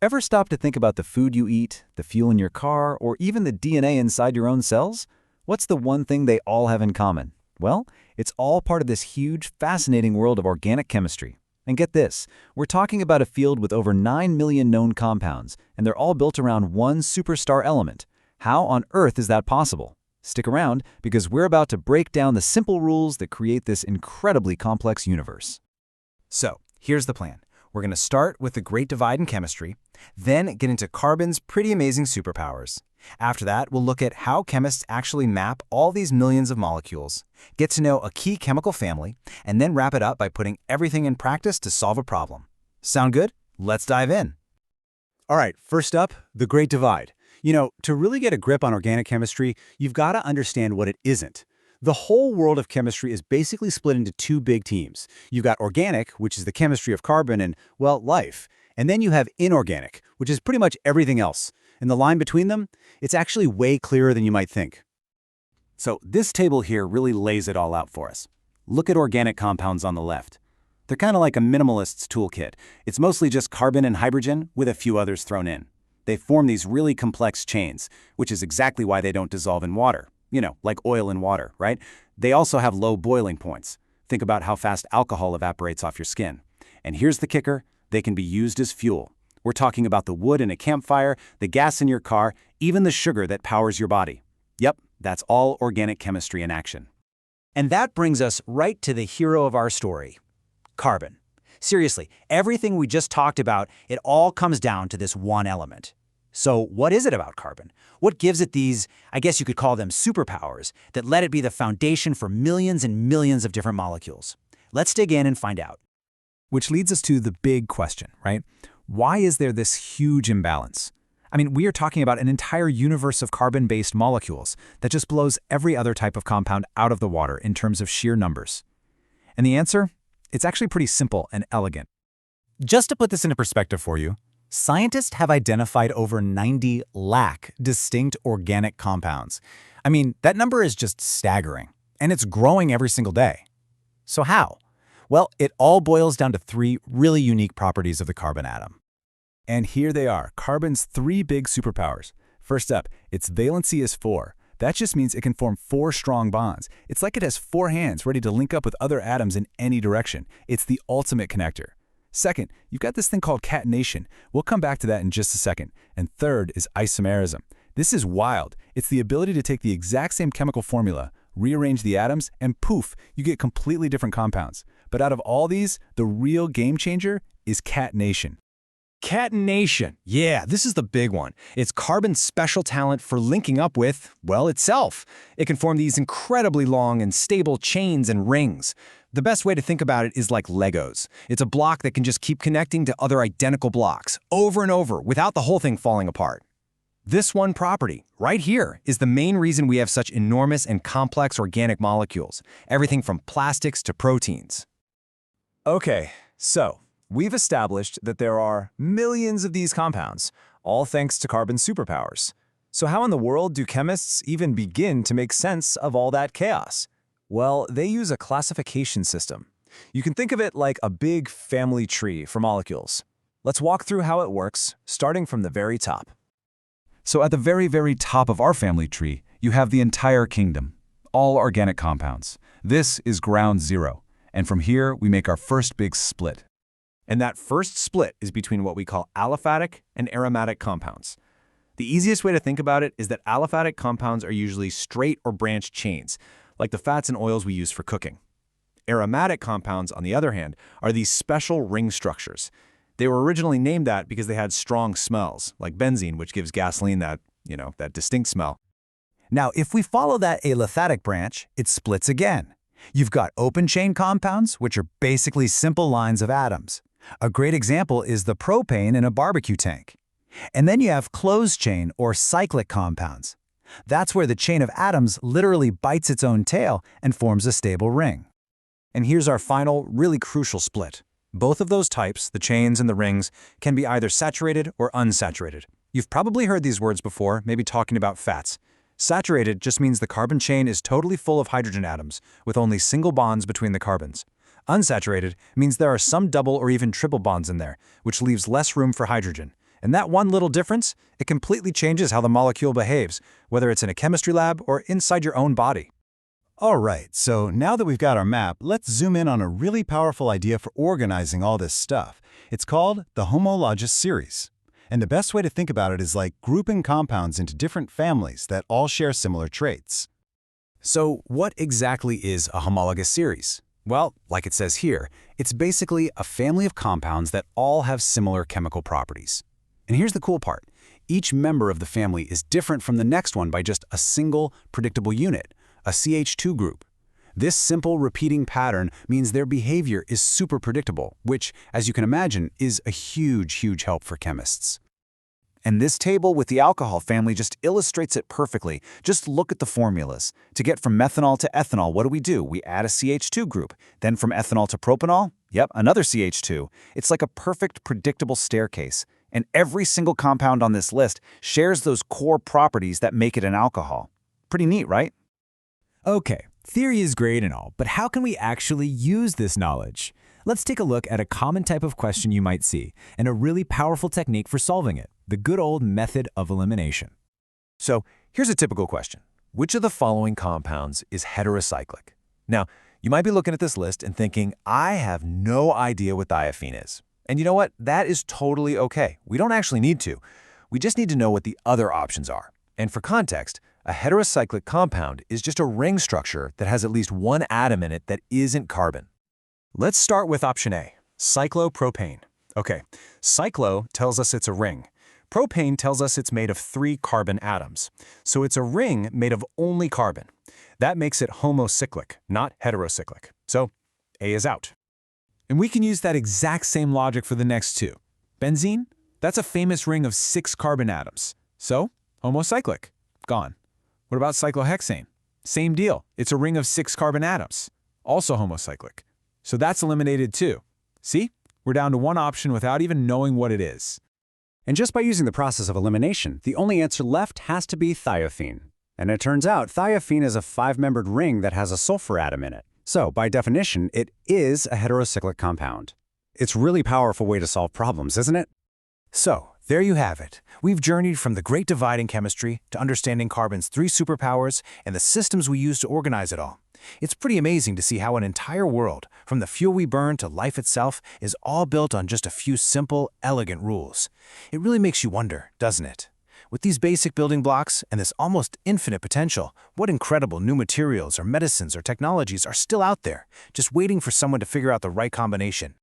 Ever stop to think about the food you eat, the fuel in your car, or even the DNA inside your own cells? What's the one thing they all have in common? Well, it's all part of this huge, fascinating world of organic chemistry. And get this, we're talking about a field with over 9 million known compounds, and they're all built around one superstar element. How on earth is that possible? Stick around, because we're about to break down the simple rules that create this incredibly complex universe. So, here's the plan. We're going to start with the Great Divide in chemistry, then get into carbon's pretty amazing superpowers. After that, we'll look at how chemists actually map all these millions of molecules, get to know a key chemical family, and then wrap it up by putting everything in practice to solve a problem. Sound good? Let's dive in. All right, first up, the Great Divide. To really get a grip on organic chemistry, you've got to understand what it isn't. The whole world of chemistry is basically split into two big teams. You've got organic, which is the chemistry of carbon and, well, life. And then you have inorganic, which is pretty much everything else. And the line between them, it's actually way clearer than you might think. So this table here really lays it all out for us. Look at organic compounds on the left. They're kind of like a minimalist's toolkit. It's mostly just carbon and hydrogen with a few others thrown in. They form these really complex chains, which is exactly why they don't dissolve in water. Like oil in water, right? They also have low boiling points. Think about how fast alcohol evaporates off your skin. And here's the kicker, they can be used as fuel. We're talking about the wood in a campfire, the gas in your car, even the sugar that powers your body. Yep, that's all organic chemistry in action. And that brings us right to the hero of our story, carbon. Seriously, everything we just talked about, it all comes down to this one element. So what is it about carbon? What gives it these, I guess you could call them superpowers, that let it be the foundation for millions and millions of different molecules? Let's dig in and find out. Which leads us to the big question, right? Why is there this huge imbalance? I mean, we are talking about an entire universe of carbon-based molecules that just blows every other type of compound out of the water in terms of sheer numbers. And the answer? It's actually pretty simple and elegant. Just to put this into perspective for you, scientists have identified over 90 lakh distinct organic compounds. I mean, that number is just staggering, and it's growing every single day. So how? Well, it all boils down to three really unique properties of the carbon atom. And here they are, carbon's three big superpowers. First up, its valency is 4. That just means it can form 4 strong bonds. It's like it has 4 hands ready to link up with other atoms in any direction. It's the ultimate connector. Second, you've got this thing called catenation. We'll come back to that in just a second. And third is isomerism. This is wild. It's the ability to take the exact same chemical formula, rearrange the atoms, and poof, you get completely different compounds. But out of all these, the real game changer is catenation. Catenation. Yeah, this is the big one. It's carbon's special talent for linking up with, well, itself. It can form these incredibly long and stable chains and rings. The best way to think about it is like Legos. It's a block that can just keep connecting to other identical blocks over and over without the whole thing falling apart. This one property, right here, is the main reason we have such enormous and complex organic molecules, everything from plastics to proteins. Okay, so we've established that there are millions of these compounds, all thanks to carbon's superpowers. So how in the world do chemists even begin to make sense of all that chaos? Well, they use a classification system. You can think of it like a big family tree for molecules. Let's walk through how it works, starting from the very top. So at the very, very top of our family tree, you have the entire kingdom, all organic compounds. This is ground zero, and from here we make our first big split. And that first split is between what we call aliphatic and aromatic compounds. The easiest way to think about it is that aliphatic compounds are usually straight or branched chains, like the fats and oils we use for cooking. Aromatic compounds, on the other hand, are these special ring structures. They were originally named that because they had strong smells, like benzene, which gives gasoline that distinct smell. Now, if we follow that aliphatic branch, it splits again. You've got open chain compounds, which are basically simple lines of atoms. A great example is the propane in a barbecue tank. And then you have closed chain or cyclic compounds. That's where the chain of atoms literally bites its own tail and forms a stable ring. And here's our final, really crucial split. Both of those types, the chains and the rings, can be either saturated or unsaturated. You've probably heard these words before, maybe talking about fats. Saturated just means the carbon chain is totally full of hydrogen atoms, with only single bonds between the carbons. Unsaturated means there are some double or even triple bonds in there, which leaves less room for hydrogen. And that one little difference, it completely changes how the molecule behaves, whether it's in a chemistry lab or inside your own body. All right, so now that we've got our map, let's zoom in on a really powerful idea for organizing all this stuff. It's called the homologous series. And the best way to think about it is like grouping compounds into different families that all share similar traits. So what exactly is a homologous series? Well, like it says here, it's basically a family of compounds that all have similar chemical properties. And here's the cool part. Each member of the family is different from the next one by just a single predictable unit, a CH2 group. This simple repeating pattern means their behavior is super predictable, which, as you can imagine, is a huge help for chemists. And this table with the alcohol family just illustrates it perfectly. Just look at the formulas. To get from methanol to ethanol, what do? We add a CH2 group. Then from ethanol to propanol, yep, another CH2. It's like a perfect, predictable staircase. And every single compound on this list shares those core properties that make it an alcohol. Pretty neat, right? Okay, theory is great and all, but how can we actually use this knowledge? Let's take a look at a common type of question you might see, and a really powerful technique for solving it, the good old method of elimination. So here's a typical question. Which of the following compounds is heterocyclic? Now, you might be looking at this list and thinking, I have no idea what thiophene is. And you know what? That is totally okay. We don't actually need to. We just need to know what the other options are. And for context, a heterocyclic compound is just a ring structure that has at least one atom in it that isn't carbon. Let's start with option A, cyclopropane. Okay, cyclo tells us it's a ring. Propane tells us it's made of 3 carbon atoms. So it's a ring made of only carbon. That makes it homocyclic, not heterocyclic. So A is out. And we can use that exact same logic for the next two. Benzene, that's a famous ring of 6 carbon atoms. So homocyclic, gone. What about cyclohexane? Same deal. It's a ring of 6 carbon atoms. Also homocyclic. So that's eliminated too. See? We're down to one option without even knowing what it is. And just by using the process of elimination, the only answer left has to be thiophene. And it turns out thiophene is a 5-membered ring that has a sulfur atom in it. So, by definition, it is a heterocyclic compound. It's a really powerful way to solve problems, isn't it? So, there you have it. We've journeyed from the great divide in chemistry to understanding carbon's 3 superpowers and the systems we use to organize it all. It's pretty amazing to see how an entire world, from the fuel we burn to life itself, is all built on just a few simple, elegant rules. It really makes you wonder, doesn't it? With these basic building blocks and this almost infinite potential, what incredible new materials or medicines or technologies are still out there, just waiting for someone to figure out the right combination?